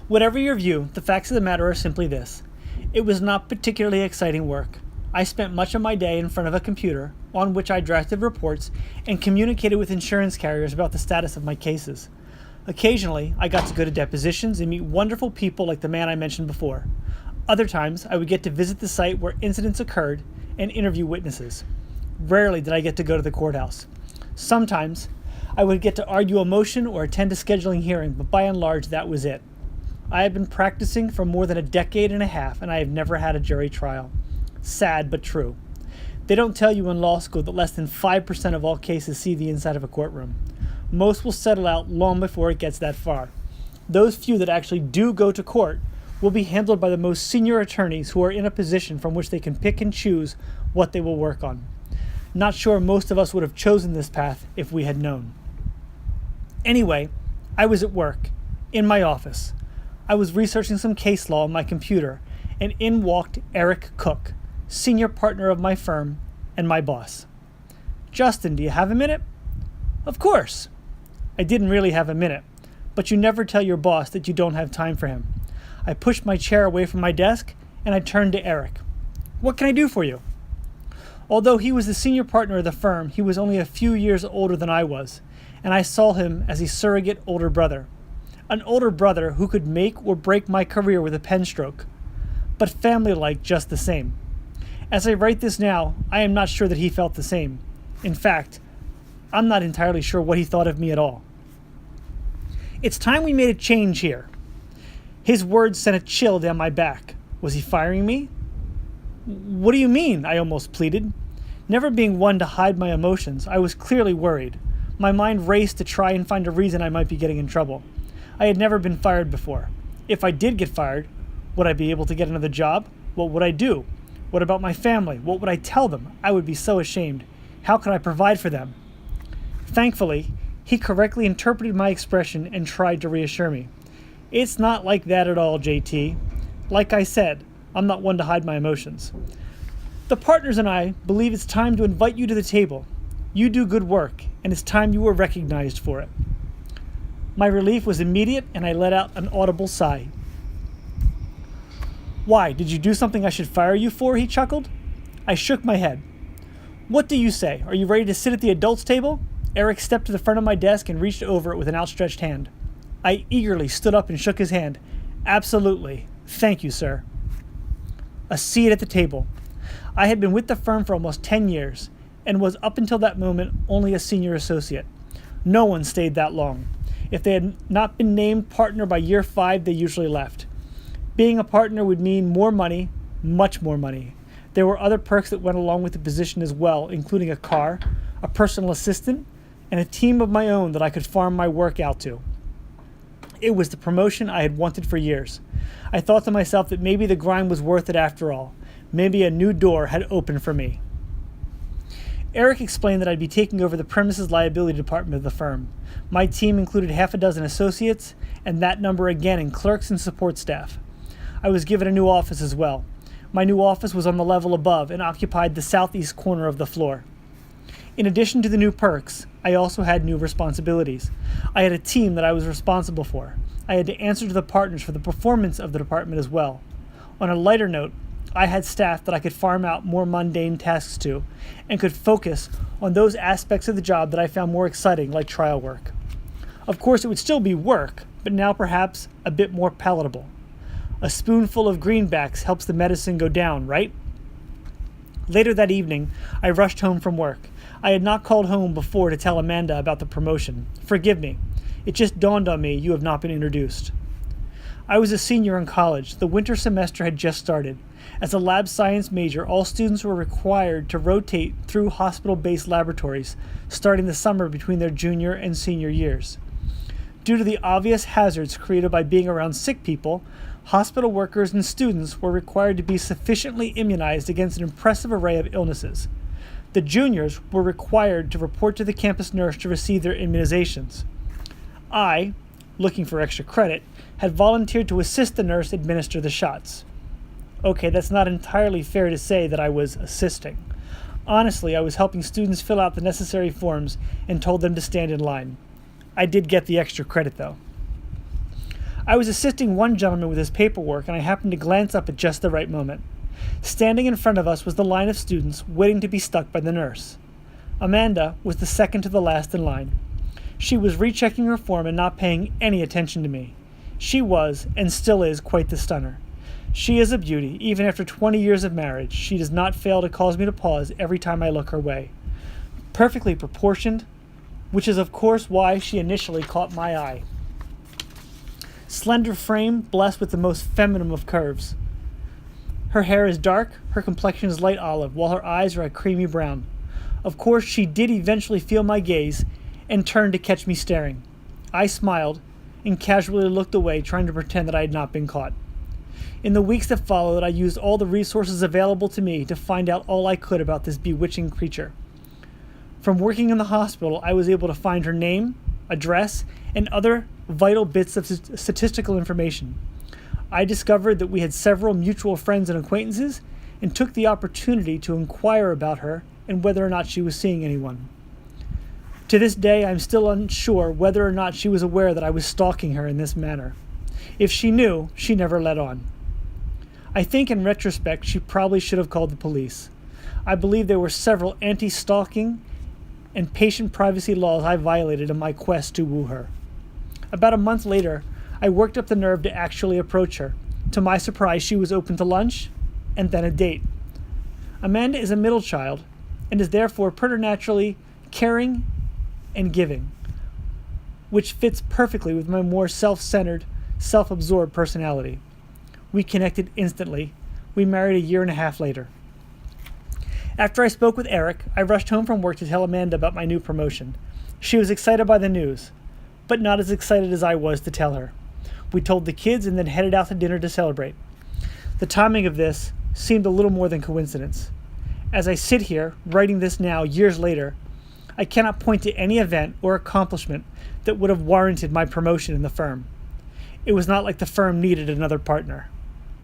Whatever your view, the facts of the matter are simply this. It was not particularly exciting work. I spent much of my day in front of a computer, on which I drafted reports and communicated with insurance carriers about the status of my cases. Occasionally, I got to go to depositions and meet wonderful people like the man I mentioned before. Other times, I would get to visit the site where incidents occurred and interview witnesses. Rarely did I get to go to the courthouse. Sometimes, I would get to argue a motion or attend a scheduling hearing, but by and large, that was it. I have been practicing for more than a decade and a half, and I have never had a jury trial. Sad, but true. They don't tell you in law school that less than 5% of all cases see the inside of a courtroom. Most will settle out long before it gets that far. Those few that actually do go to court will be handled by the most senior attorneys who are in a position from which they can pick and choose what they will work on. Not sure most of us would have chosen this path if we had known. Anyway, I was at work, in my office. I was researching some case law on my computer, and in walked Eric Cook, senior partner of my firm and my boss. "Justin, do you have a minute?" "Of course." I didn't really have a minute, but you never tell your boss that you don't have time for him. I pushed my chair away from my desk, and I turned to Eric. "What can I do for you?" Although he was the senior partner of the firm, he was only a few years older than I was, and I saw him as a surrogate older brother. An older brother who could make or break my career with a pen stroke, but family-like just the same. As I write this now, I am not sure that he felt the same. In fact, I'm not entirely sure what he thought of me at all. "It's time we made a change here." His words sent a chill down my back. Was he firing me? "What do you mean?" I almost pleaded. Never being one to hide my emotions, I was clearly worried. My mind raced to try and find a reason I might be getting in trouble. I had never been fired before. If I did get fired, would I be able to get another job? What would I do? What about my family? What would I tell them? I would be so ashamed. How could I provide for them? Thankfully, he correctly interpreted my expression and tried to reassure me. "It's not like that at all, JT. Like I said, I'm not one to hide my emotions. The partners and I believe it's time to invite you to the table. You do good work, and it's time you were recognized for it." My relief was immediate, and I let out an audible sigh. "Why, did you do something I should fire you for?" he chuckled. I shook my head. "What do you say? Are you ready to sit at the adults' table?" Eric stepped to the front of my desk and reached over it with an outstretched hand. I eagerly stood up and shook his hand. "Absolutely. Thank you, sir." A seat at the table. I had been with the firm for almost 10 years, and was up until that moment only a senior associate. No one stayed that long. If they had not been named partner by year 5, they usually left. Being a partner would mean more money, much more money. There were other perks that went along with the position as well, including a car, a personal assistant, and a team of my own that I could farm my work out to. It was the promotion I had wanted for years. I thought to myself that maybe the grind was worth it after all. Maybe a new door had opened for me. Eric explained that I'd be taking over the premises liability department of the firm. My team included half a dozen associates, and that number again in clerks and support staff. I was given a new office as well. My new office was on the level above and occupied the southeast corner of the floor. In addition to the new perks, I also had new responsibilities. I had a team that I was responsible for. I had to answer to the partners for the performance of the department as well. On a lighter note, I had staff that I could farm out more mundane tasks to, and could focus on those aspects of the job that I found more exciting, like trial work. Of course, it would still be work, but now perhaps a bit more palatable. A spoonful of greenbacks helps the medicine go down, right? Later that evening, I rushed home from work. I had not called home before to tell Amanda about the promotion. Forgive me. It just dawned on me you have not been introduced. I was a senior in college. The winter semester had just started. As a lab science major, all students were required to rotate through hospital-based laboratories, starting the summer between their junior and senior years. Due to the obvious hazards created by being around sick people, hospital workers and students were required to be sufficiently immunized against an impressive array of illnesses. The juniors were required to report to the campus nurse to receive their immunizations. I, looking for extra credit, had volunteered to assist the nurse administer the shots. Okay, that's not entirely fair to say that I was assisting. Honestly, I was helping students fill out the necessary forms and told them to stand in line. I did get the extra credit, though. I was assisting one gentleman with his paperwork, and I happened to glance up at just the right moment. Standing in front of us was the line of students waiting to be stuck by the nurse. Amanda was the second to the last in line. She was rechecking her form and not paying any attention to me. She was, and still is, quite the stunner. She is a beauty. Even after 20 years of marriage, she does not fail to cause me to pause every time I look her way. Perfectly proportioned, which is of course why she initially caught my eye. Slender frame, blessed with the most feminine of curves. Her hair is dark, her complexion is light olive, while her eyes are a creamy brown. Of course, she did eventually feel my gaze and turned to catch me staring. I smiled and casually looked away, trying to pretend that I had not been caught. In the weeks that followed, I used all the resources available to me to find out all I could about this bewitching creature. From working in the hospital, I was able to find her name, address, and other vital bits of statistical information. I discovered that we had several mutual friends and acquaintances and took the opportunity to inquire about her and whether or not she was seeing anyone. To this day, I'm still unsure whether or not she was aware that I was stalking her in this manner. If she knew, she never let on. I think in retrospect, she probably should have called the police. I believe there were several anti-stalking and patient privacy laws I violated in my quest to woo her. About a month later, I worked up the nerve to actually approach her. To my surprise, she was open to lunch and then a date. Amanda is a middle child and is therefore preternaturally caring and giving, which fits perfectly with my more self-centered, self-absorbed personality. We connected instantly. We married a 1.5 years later. After I spoke with Eric, I rushed home from work to tell Amanda about my new promotion. She was excited by the news, but not as excited as I was to tell her. We told the kids and then headed out to dinner to celebrate. The timing of this seemed a little more than coincidence. As I sit here, writing this now, years later, I cannot point to any event or accomplishment that would have warranted my promotion in the firm. It was not like the firm needed another partner.